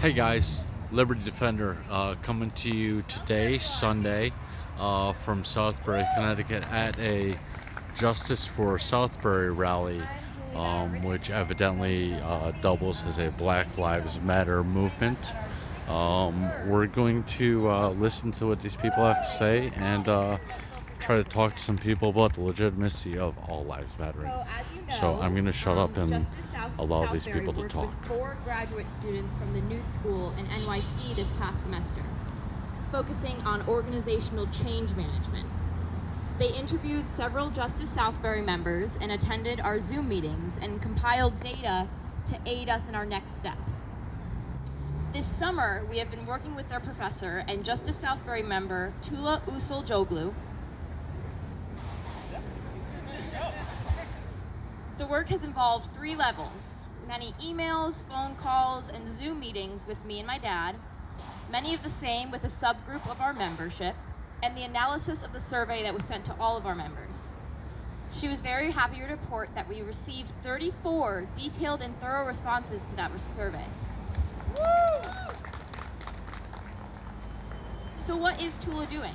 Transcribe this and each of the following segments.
Hey guys, Liberty Defender coming to you today, Sunday, from Southbury, Connecticut, at a Justice for Southbury rally, which evidently doubles as a Black Lives Matter movement. We're going to listen to what these people have to say and try to talk to some people about the legitimacy of all lives mattering. So I'm going to shut up and allow these people to talk. With 4 graduate students from the New School in NYC this past semester, focusing on organizational change management. They interviewed several Justice Southbury members and attended our Zoom meetings and compiled data to aid us in our next steps. This summer, we have been working with their professor and Justice Southbury member Tula Usul Joglu. The work has involved 3 levels: many emails, phone calls, and Zoom meetings with me and my dad, many of the same with a subgroup of our membership, and the analysis of the survey that was sent to all of our members. She was very happy to report that we received 34 detailed and thorough responses to that survey. So what is Tula doing?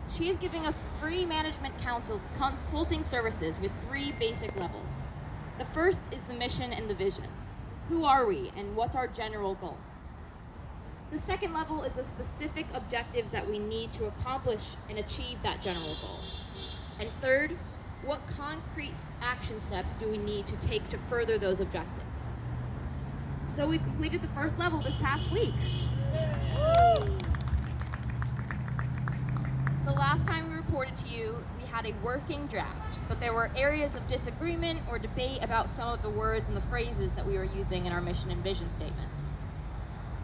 She is giving us free management consulting services with 3 basic levels. The first is the mission and the vision. Who are we and what's our general goal? The second level is the specific objectives that we need to accomplish and achieve that general goal. And third, what concrete action steps do we need to take to further those objectives? So we've completed the first level this past week. The last time we reported to you, we had a working draft, but there were areas of disagreement or debate about some of the words and the phrases that we were using in our mission and vision statements.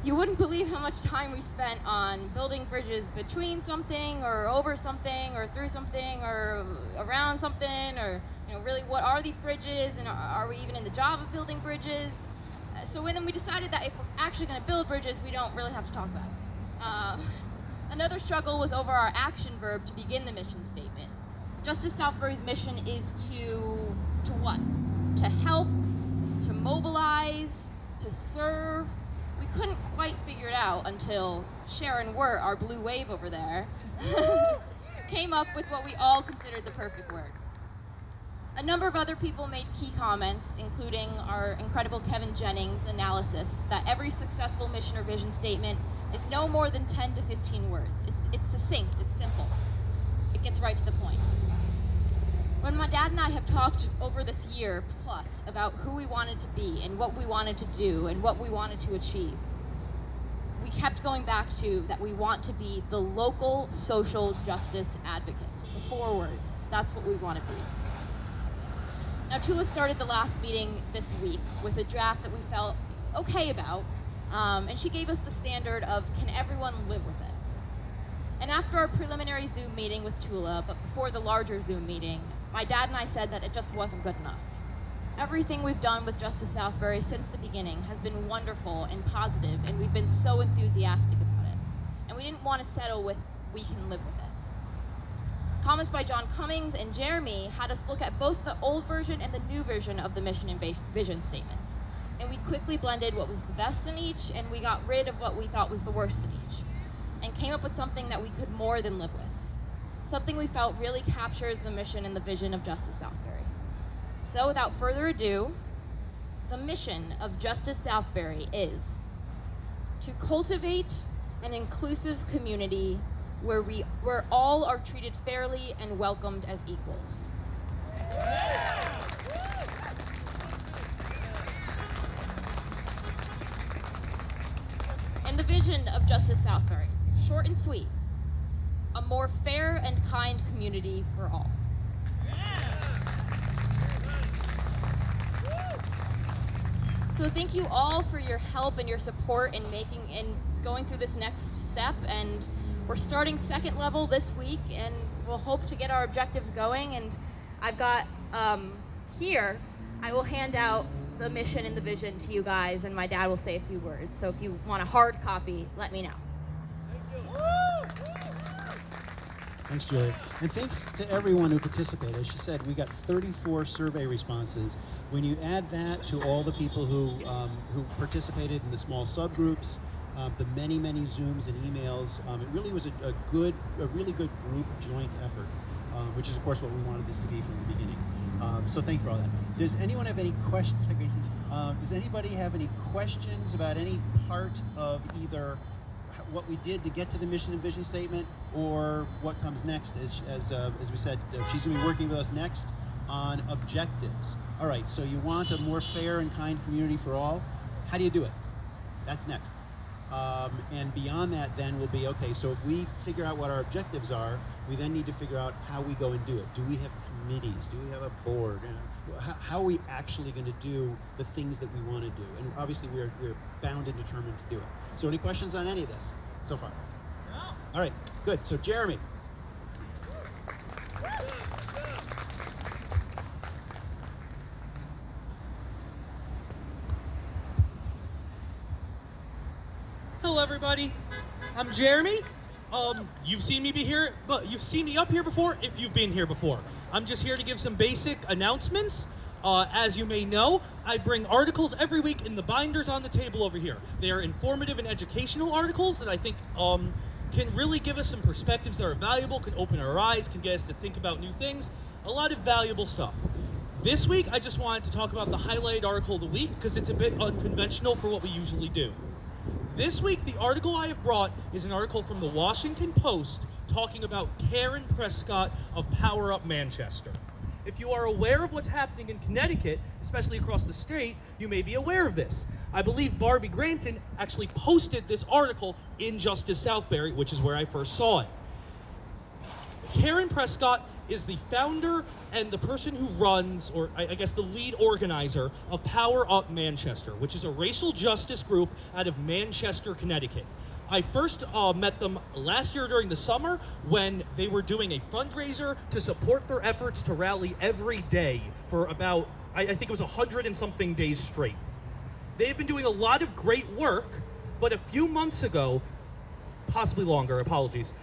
You wouldn't believe how much time we spent on building bridges between something or over something or through something or around something, or really what are these bridges, and are we even in the job of building bridges? So then we decided that if we're actually going to build bridges, we don't really have to talk about it. Another struggle was over our action verb to begin the mission statement. Justice Southbury's mission is to what? To help, to mobilize, to serve. We couldn't quite figure it out until Sharon Wirt, our blue wave over there, came up with what we all considered the perfect word. A number of other people made key comments, including our incredible Kevin Jennings' analysis that every successful mission or vision statement is no more than 10 to 15 words. It's succinct, it's simple. It gets right to the point. When my dad and I have talked over this year plus about who we wanted to be and what we wanted to do and what we wanted to achieve, we kept going back to that we want to be the local social justice advocates. The 4 words. That's what we want to be. Now, Tula started the last meeting this week with a draft that we felt okay about, and she gave us the standard of, can everyone live with it? And after our preliminary Zoom meeting with Tula, but before the larger Zoom meeting, my dad and I said that it just wasn't good enough. Everything we've done with Justice Southbury since the beginning has been wonderful and positive, and we've been so enthusiastic about it. And we didn't want to settle with, we can live with it. Comments by John Cummings and Jeremy had us look at both the old version and the new version of the mission and vision statements. And we quickly blended what was the best in each, and we got rid of what we thought was the worst in each, and came up with something that we could more than live with. Something we felt really captures the mission and the vision of Justice Southbury. So without further ado, the mission of Justice Southbury is to cultivate an inclusive community where all are treated fairly and welcomed as equals. And the vision of Justice Southbury, short and sweet: a more fair and kind community for all. So thank you all for your help and your support in going through this next step, and we're starting second level this week, and we'll hope to get our objectives going. And I've got here, I will hand out the mission and the vision to you guys, and my dad will say a few words. So if you want a hard copy, let me know. Thanks, Julie. And thanks to everyone who participated. As she said, we got 34 survey responses When you add that to all the people who participated in the small subgroups, the many Zooms and emails, it really was a really good group joint effort, which is of course what we wanted this to be from the beginning. So thank you for all that. Does anyone have any questions? Does anybody have any questions about any part of either what we did to get to the mission and vision statement, or what comes next? As we said, she's going to be working with us next on objectives. All right, so you want a more fair and kind community for all. How do you do it? That's next. And beyond that then will be, okay, so if we figure out what our objectives are, we then need to figure out how we go and do it. Do we have committees? Do we have a board? How are we actually going to do the things that we want to do? And obviously we're bound and determined to do it. So any questions on any of this so far? No. All right, good. So Jeremy. Hello, everybody. I'm Jeremy. You've seen me be here, but you've seen me up here before if you've been here before. I'm just here to give some basic announcements. As you may know, I bring articles every week in the binders on the table over here. They are informative and educational articles that I think can really give us some perspectives that are valuable, can open our eyes, can get us to think about new things. A lot of valuable stuff. This week, I just wanted to talk about the highlighted article of the week because it's a bit unconventional for what we usually do. This week, the article I have brought is an article from the Washington Post talking about Karen Prescott of Power Up Manchester. If you are aware of what's happening in Connecticut, especially across the state, you may be aware of this. I believe Barbie Granton actually posted this article in Justice Southbury, which is where I first saw it. Karen Prescott is the founder and the person who runs, or I guess the lead organizer of Power Up Manchester, which is a racial justice group out of Manchester, Connecticut. I first met them last year during the summer when they were doing a fundraiser to support their efforts to rally every day for about, I think it was 100 and something days straight. They've been doing a lot of great work, but a few months ago, possibly longer, apologies,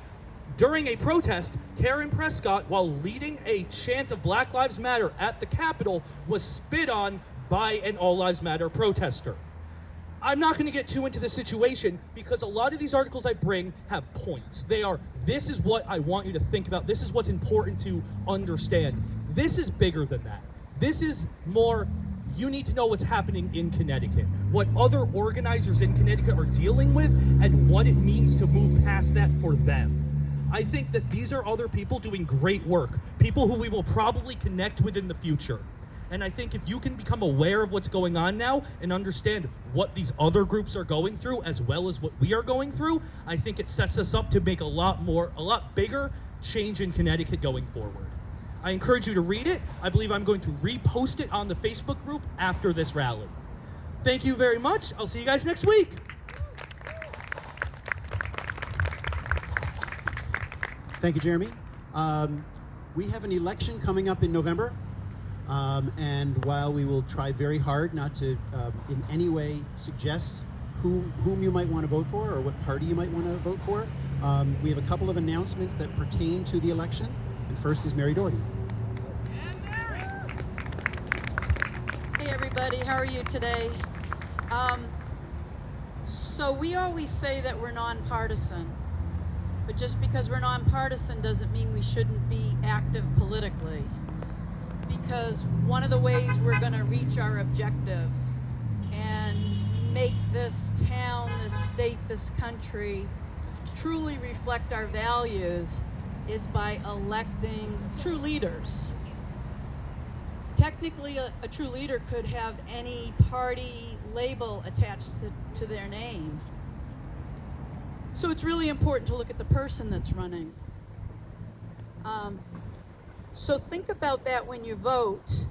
during a protest, Karen Prescott, while leading a chant of Black Lives Matter at the Capitol, was spit on by an All Lives Matter protester. I'm not going to get too into the situation because a lot of these articles I bring have points. They are, this is what I want you to think about. This is what's important to understand. This is bigger than that. This is more, you need to know what's happening in Connecticut, what other organizers in Connecticut are dealing with, and what it means to move past that for them. I think that these are other people doing great work, people who we will probably connect with in the future. And I think if you can become aware of what's going on now and understand what these other groups are going through as well as what we are going through, I think it sets us up to make a lot bigger change in Connecticut going forward. I encourage you to read it. I believe I'm going to repost it on the Facebook group after this rally. Thank you very much. I'll see you guys next week. Thank you, Jeremy. We have an election coming up in November, and while we will try very hard not to in any way suggest whom you might want to vote for or what party you might want to vote for, we have a couple of announcements that pertain to the election, and first is Mary Doherty. Hey everybody, how are you today? So we always say that we're nonpartisan. But just because we're nonpartisan doesn't mean we shouldn't be active politically. Because one of the ways we're going to reach our objectives and make this town, this state, this country truly reflect our values is by electing true leaders. Technically, a true leader could have any party label attached to their name. So it's really important to look at the person that's running. So think about that when you vote.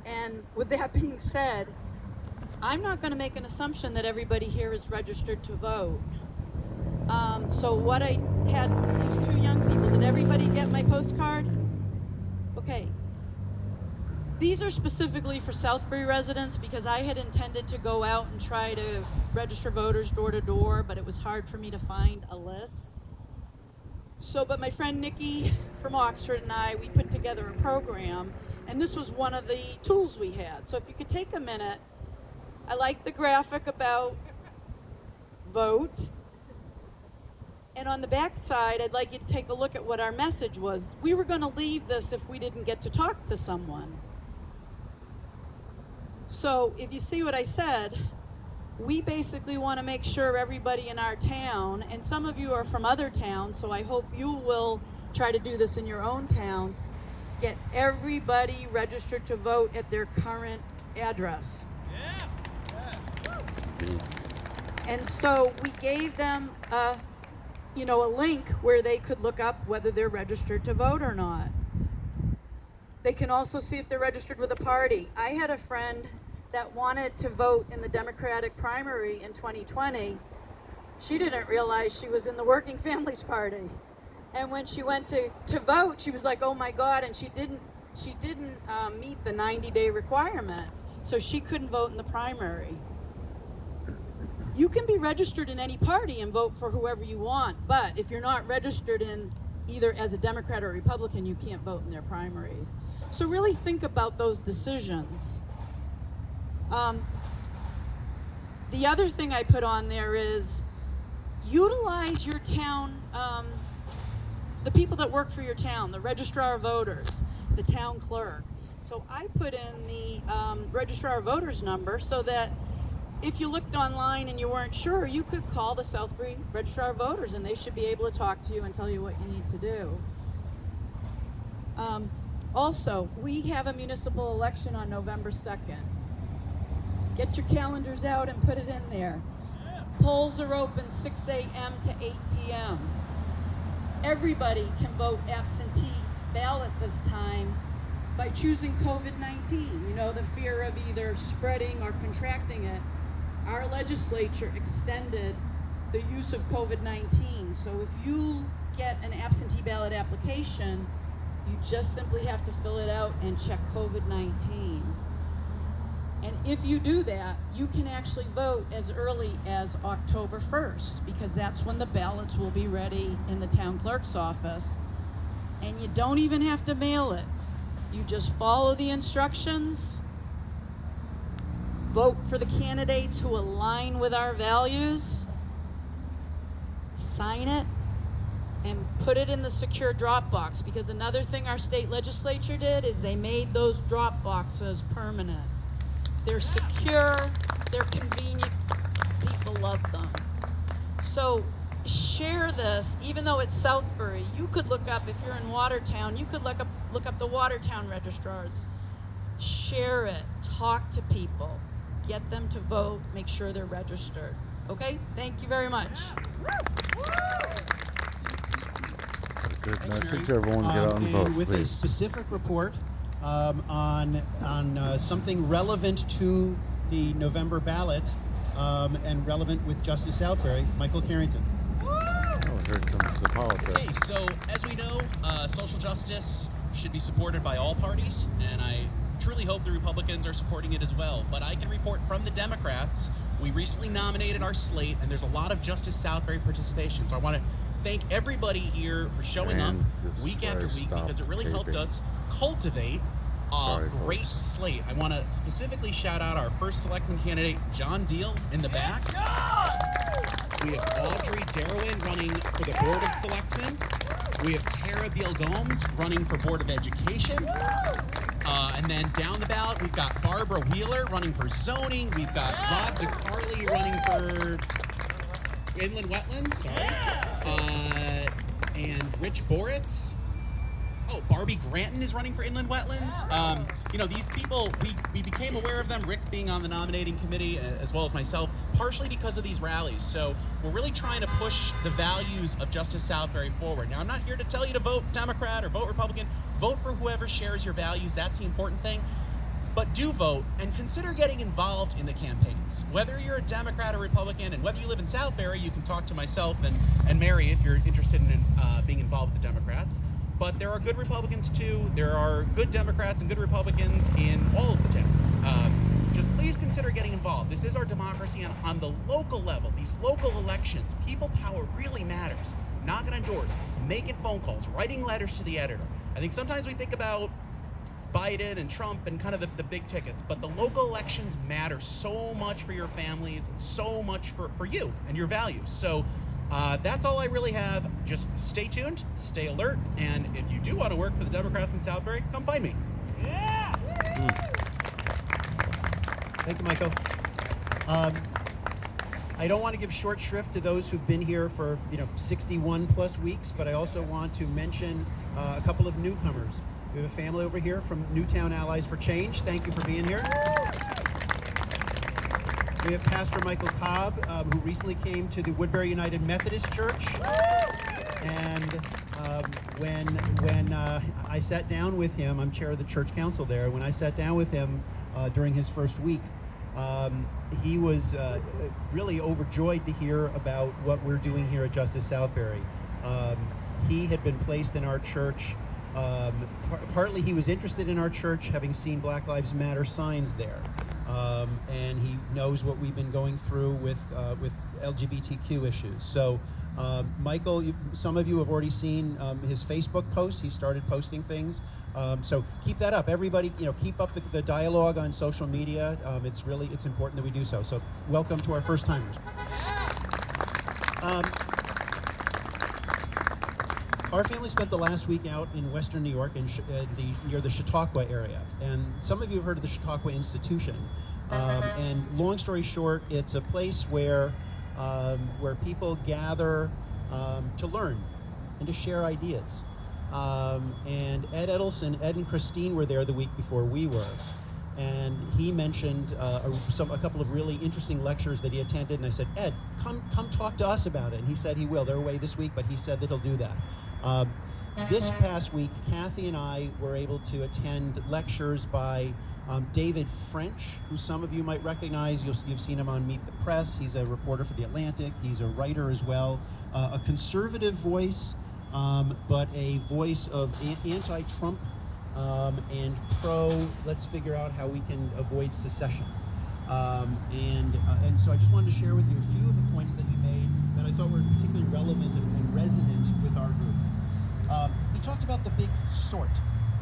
And with that being said, I'm not going to make an assumption that everybody here is registered to vote. So what I had these two young people, did everybody get my postcard? Okay. These are specifically for Southbury residents because I had intended to go out and try to register voters door to door, but it was hard for me to find a list. So, but my friend Nikki from Oxford and I, we put together a program, And this was one of the tools we had. So if you could take a minute, I like the graphic about vote. And on the back side, I'd like you to take a look at what our message was. We were going to leave this if we didn't get to talk to someone. So if you see what I said, we basically want to make sure everybody in our town, and some of you are from other towns, so I hope you will try to do this in your own towns, get everybody registered to vote at their current address. And so we gave them a link where they could look up whether they're registered to vote or not. They can also see if they're registered with a party. I had a friend that wanted to vote in the Democratic primary in 2020. She didn't realize she was in the Working Families Party. And when she went to vote, she was like, oh my God, and she didn't meet the 90-day requirement. So she couldn't vote in the primary. You can be registered in any party and vote for whoever you want, but if you're not registered in either as a Democrat or a Republican, you can't vote in their primaries. So really think about those decisions. The other thing I put on there is utilize your town, the people that work for your town, the registrar of voters, the town clerk. So I put in the registrar of voters number so that if you looked online and you weren't sure, you could call the Southbury registrar of voters and they should be able to talk to you and tell you what you need to do. Also, we have a municipal election on November 2nd. Get your calendars out and put it in there. Polls are open 6 a.m. to 8 p.m. Everybody can vote absentee ballot this time by choosing COVID-19. The fear of either spreading or contracting it. Our legislature extended the use of COVID-19. So if you get an absentee ballot application, you just simply have to fill it out and check COVID-19. And if you do that, you can actually vote as early as October 1st, because that's when the ballots will be ready in the town clerk's office. And you don't even have to mail it. You just follow the instructions, vote for the candidates who align with our values, sign it, and put it in the secure drop box, because another thing our state legislature did is they made those drop boxes permanent. They're secure, they're convenient, people love them. So share this, even though it's Southbury. You could look up, if you're in Watertown, you could look up the Watertown registrars. Share it, talk to people, get them to vote, make sure they're registered. Okay, thank you very much. Good Thanks, message, Mary. everyone. Get out and vote, with a please. specific report on something relevant to the November ballot and relevant with Justice Southbury, Michael Carrington. Oh, here comes the politics. Hey, so as we know, social justice should be supported by all parties, and I truly hope the Republicans are supporting it as well. But I can report from the Democrats, we recently nominated our slate, and there's a lot of Justice Southbury participation. So I want to thank everybody here for showing up week after week, because it really helped us cultivate a great slate. I want to specifically shout out our first selectman candidate, John Deal, in the back. We have Audrey Darwin running for the Board of Selectmen. We have Tara Beal Gomes running for Board of Education. And then down the ballot, we've got Barbara Wheeler running for zoning. We've got Rob DeCarly running for inland wetlands, sorry. And Rich Boritz. Oh, Barbie Granton is running for inland wetlands. These people, we became aware of them, Rick being on the nominating committee, as well as myself, partially because of these rallies. So we're really trying to push the values of Justice Southbury forward. Now, I'm not here to tell you to vote Democrat or vote Republican. Vote for whoever shares your values. That's the important thing. But do vote and consider getting involved in the campaigns. Whether you're a Democrat or Republican, and whether you live in Southbury, you can talk to myself and Mary if you're interested in being involved with the Democrats. But there are good Republicans too. There are good Democrats and good Republicans in all of the towns. Just please consider getting involved. This is our democracy on the local level. These local elections, people power really matters. Knocking on doors, making phone calls, writing letters to the editor. I think sometimes we think about Biden and Trump and kind of the big tickets, but the local elections matter so much for your families and so much for you and your values. So that's all I really have. Just stay tuned, stay alert, and if you do want to work for the Democrats in Southbury, come find me. Thank you, Michael. I don't want to give short shrift to those who've been here for 61 plus weeks, but I also want to mention a couple of newcomers. We have a family over here from Newtown Allies for Change. Thank you for being here. We have Pastor Michael Cobb, who recently came to the Woodbury United Methodist Church. And when I sat down with him, I'm chair of the church council there. When I sat down with him during his first week, he was really overjoyed to hear about what we're doing here at Justice Southbury. He had been placed in our church. Partly he was interested in our church, having seen Black Lives Matter signs there. And he knows what we've been going through with LGBTQ issues. So Michael, some of you have already seen his Facebook posts. He started posting things. So keep that up. Everybody, keep up the dialogue on social media. It's important that we do so. So welcome to our first timers. Our family spent the last week out in Western New York near the Chautauqua area. And some of you have heard of the Chautauqua Institution. And long story short, it's a place where people gather to learn and to share ideas. And Ed and Christine were there the week before we were. And he mentioned a couple of really interesting lectures that he attended. And I said, Ed, come talk to us about it. And he said he will. They're away this week, but he said that he'll do that. This past week, Kathy and I were able to attend lectures by David French, who some of you might recognize. You've seen him on Meet the Press. He's a reporter for The Atlantic. He's a writer as well. A conservative voice, but a voice of anti-Trump and let's figure out how we can avoid secession. And so I just wanted to share with you a few of the points that he made that I thought were particularly relevant and resonant with our group. He talked about the big sort,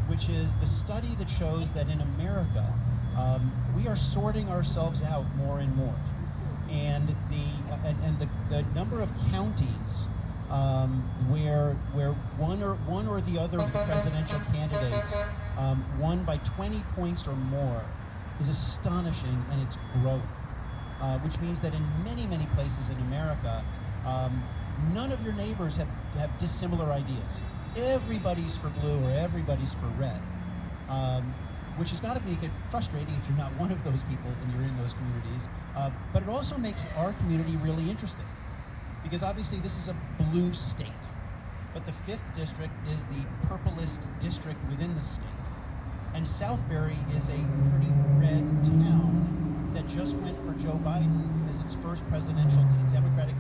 which is the study that shows that in America, we are sorting ourselves out more and more. And the number of counties where one or the other of the presidential candidates won by 20 points or more is astonishing, and it's growing. Which means that in many, many places in America, none of your neighbors have dissimilar ideas. Everybody's for blue or everybody's for red, which has got to make it frustrating if you're not one of those people and you're in those communities. But it also makes our community really interesting, because obviously this is a blue state, but the 5th district is the purplest district within the state. And Southbury is a pretty red town that just went for Joe Biden as its first Democratic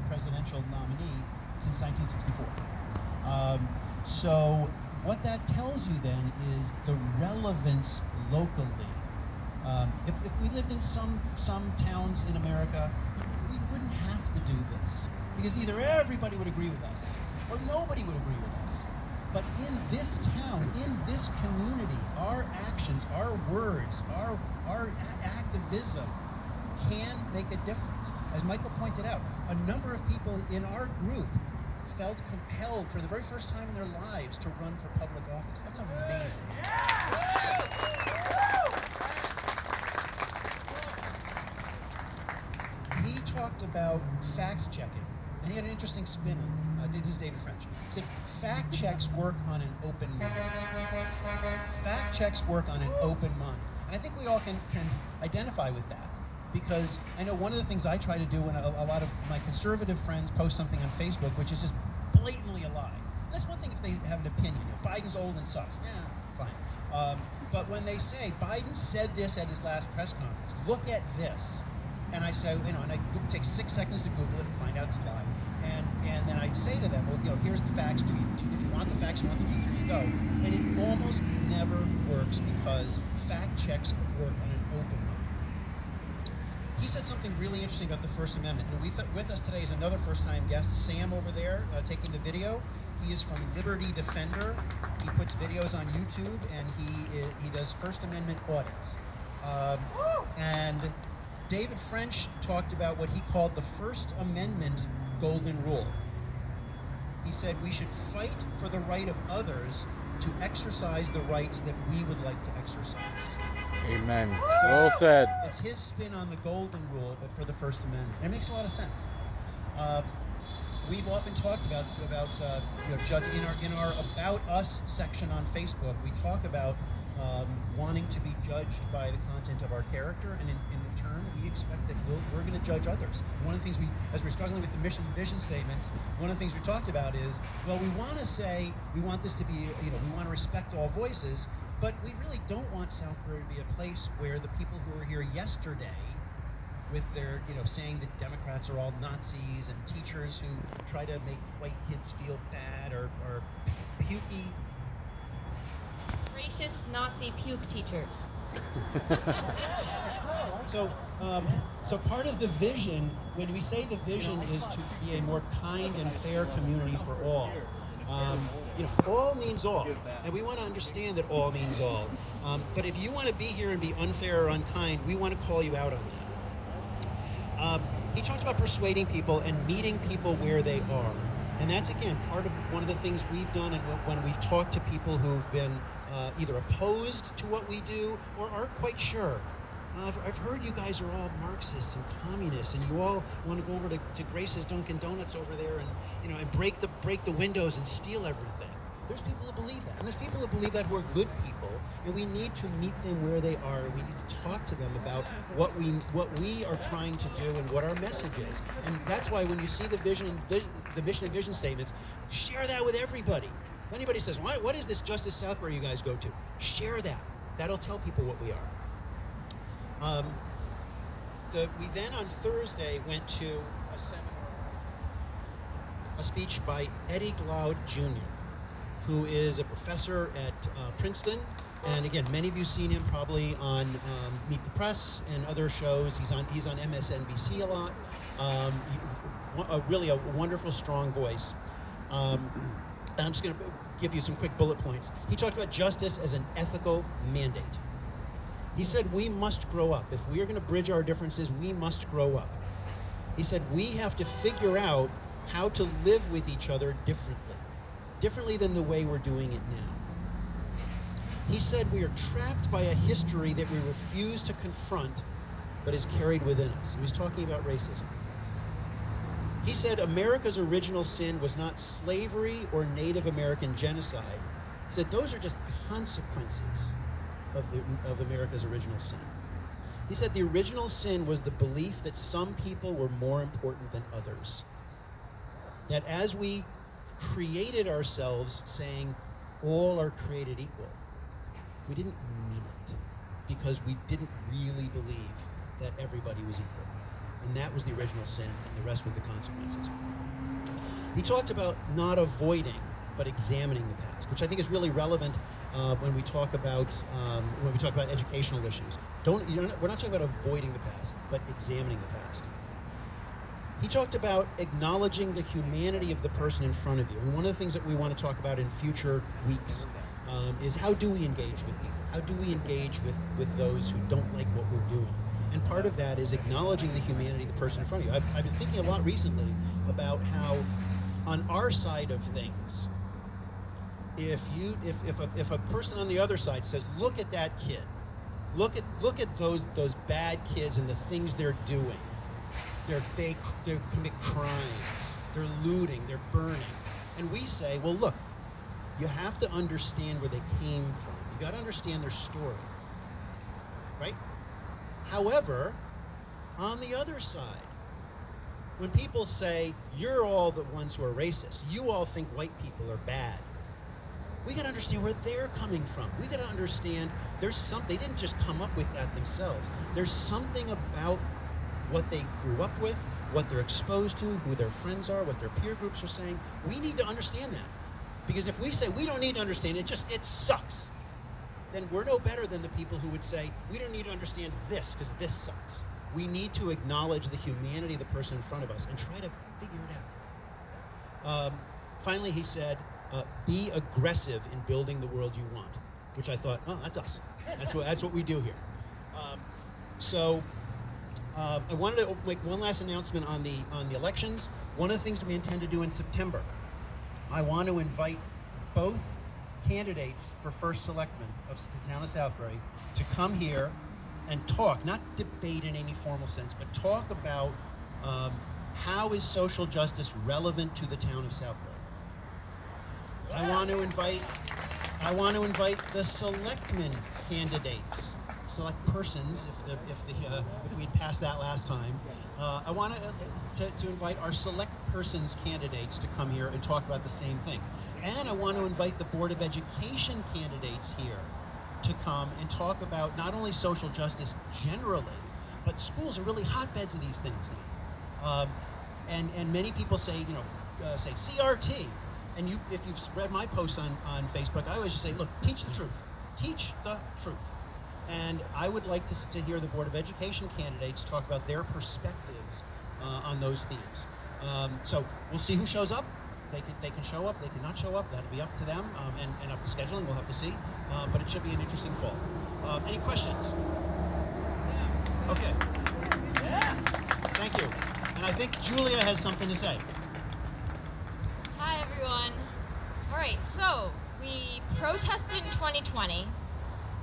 presidential nominee since 1964. So what that tells you then is the relevance locally. If we lived in some towns in America, we wouldn't have to do this, because either everybody would agree with us or nobody would agree with us. But in this town, in this community, our actions, our words, our activism can make a difference. As Michael pointed out, a number of people in our group felt compelled for the very first time in their lives to run for public office. That's amazing. He talked about fact-checking, and he had an interesting spin on it. This is David French. He said, fact checks work on an open mind. Fact checks work on an open mind. And I think we all can identify with that, because I know one of the things I try to do when a lot of my conservative friends post something on Facebook, which is just blatantly a lie. And that's one thing if they have an opinion. Biden's old and sucks. Yeah, fine. But when they say, Biden said this at his last press conference, look at this. And I say, and I take 6 seconds to Google it and find out it's a lie. And then I'd say to them, well, here's the facts. If you want the facts, you want the truth, here you go. And it almost never works, because fact checks work on an open mind. He said something really interesting about the First Amendment. And with us today is another first-time guest, Sam over there, taking the video. He is from Liberty Defender. He puts videos on YouTube, and he does First Amendment audits. And David French talked about what he called the First Amendment golden rule. He said we should fight for the right of others to exercise the rights that we would like to exercise. Amen. So Well said. It's his spin on the golden rule, but for the First Amendment. And it makes a lot of sense. We've often talked about judge in our About Us section on Facebook. We talk about wanting to be judged by the content of our character, and in return, we expect that we're going to judge others. One of the things as we're struggling with the mission and vision statements, one of the things we talked about is, well, we want to say we want this to be, we want to respect all voices, but we really don't want Southbury to be a place where the people who were here yesterday, with their, saying that Democrats are all Nazis, and teachers who try to make white kids feel bad, or pukey. Racist Nazi puke teachers. So part of the vision, when we say the vision is to be a more kind and fair community for all, all means all, and we want to understand that all means all. But if you want to be here and be unfair or unkind, we want to call you out on that. He talked about persuading people and meeting people where they are. And that's, again, part of one of the things we've done, and when we've talked to people who've been either opposed to what we do or aren't quite sure. I've heard you guys are all Marxists and communists, and you all want to go over to Grace's Dunkin' Donuts over there and break the windows and steal everything. There's people who believe that, and there's people who believe that who are good people, and we need to meet them where they are. We need to talk to them about what we are trying to do and what our message is. And that's why when you see the mission and vision statements, share that with everybody. If anybody says, what is this Justice Southbury you guys go to? Share that. That'll tell people what we are. We then on Thursday went to a seminar, a speech by Eddie Glaude Jr., who is a professor at Princeton. And again, many of you have seen him probably on Meet the Press and other shows. He's on MSNBC a lot. Really a wonderful, strong voice. I'm just going to give you some quick bullet points. He talked about justice as an ethical mandate. He said we must grow up. If we are going to bridge our differences, we must grow up. He said we have to figure out how to live with each other differently than the way we're doing it now. He said we are trapped by a history that we refuse to confront, but is carried within us. He was talking about racism. He said America's original sin was not slavery or Native American genocide. He said those are just consequences of America's original sin. He said the original sin was the belief that some people were more important than others. That as we created ourselves saying all are created equal, we didn't mean it, because we didn't really believe that everybody was equal. And that was the original sin, and the rest was the consequences. He talked about not avoiding, but examining the past, which I think is really relevant when we talk about educational issues. We're not talking about avoiding the past, but examining the past. He talked about acknowledging the humanity of the person in front of you. And one of the things that we want to talk about in future weeks is how do we engage with people? How do we engage with those who don't like what we're doing? And part of that is acknowledging the humanity of the person in front of you. I've been thinking a lot recently about how on our side of things, if a person on the other side says, look at that kid, look at those bad kids and the things they're doing. They commit crimes, they're looting, they're burning. And we say, well, look, you have to understand where they came from. You got to understand their story, right? However, on the other side, when people say, you're all the ones who are racist, you all think white people are bad, we got to understand where they're coming from. We got to understand they didn't just come up with that themselves. There's something about what they grew up with, what they're exposed to, who their friends are, what their peer groups are saying. We need to understand that. Because if we say we don't need to understand it sucks, then we're no better than the people who would say we don't need to understand this because this sucks. We need to acknowledge the humanity of the person in front of us and try to figure it out. Finally, he said, be aggressive in building the world you want, which I thought, oh, that's us. That's what we do here. I wanted to make one last announcement on the elections. One of the things that we intend to do in September, I want to invite both candidates for first selectman of the town of Southbury to come here and talk, not debate in any formal sense, but talk about how is social justice relevant to the town of Southbury. I want to invite the selectmen candidates, select persons, if we'd passed that last time. I want to invite our select persons candidates to come here and talk about the same thing. And I want to invite the Board of Education candidates here to come and talk about not only social justice generally, but schools are really hotbeds of these things now. And many people say, say CRT. And if you've read my posts on Facebook, I always just say, look, teach the truth. Teach the truth. And I would like to hear the Board of Education candidates talk about their perspectives on those themes. So we'll see who shows up. They can show up, they can not show up. That'll be up to them, and up to scheduling. We'll have to see. But it should be an interesting fall. Any questions? Okay. Yeah. Thank you. And I think Julia has something to say. Hi, everyone. All right, so we protested in 2020.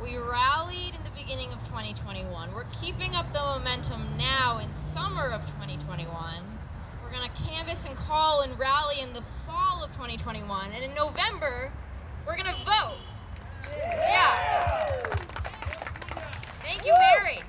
We rallied in the beginning of 2021. We're keeping up the momentum now in summer of 2021. We're going to canvass and call and rally in the fall of 2021. And in November, we're going to vote. Yeah. Thank you, Mary.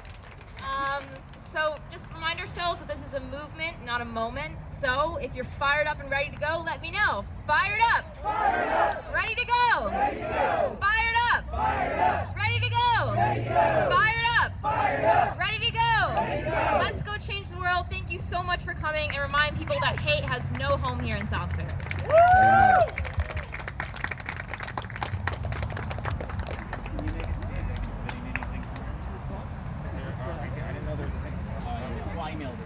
So just remind ourselves that this is a movement, not a moment. So if you're fired up and ready to go, let me know. Fired up. Fired up. Ready to go. Ready to go. Fired up. Fired up. Ready to go. Ready to go. Fired up. Fired up. Ready to go. Ready to go. Let's go change the world. Thank you so much for coming, and remind people that hate has no home here in Southbury. Amen. I emailed it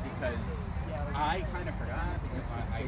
because I kind of forgot because I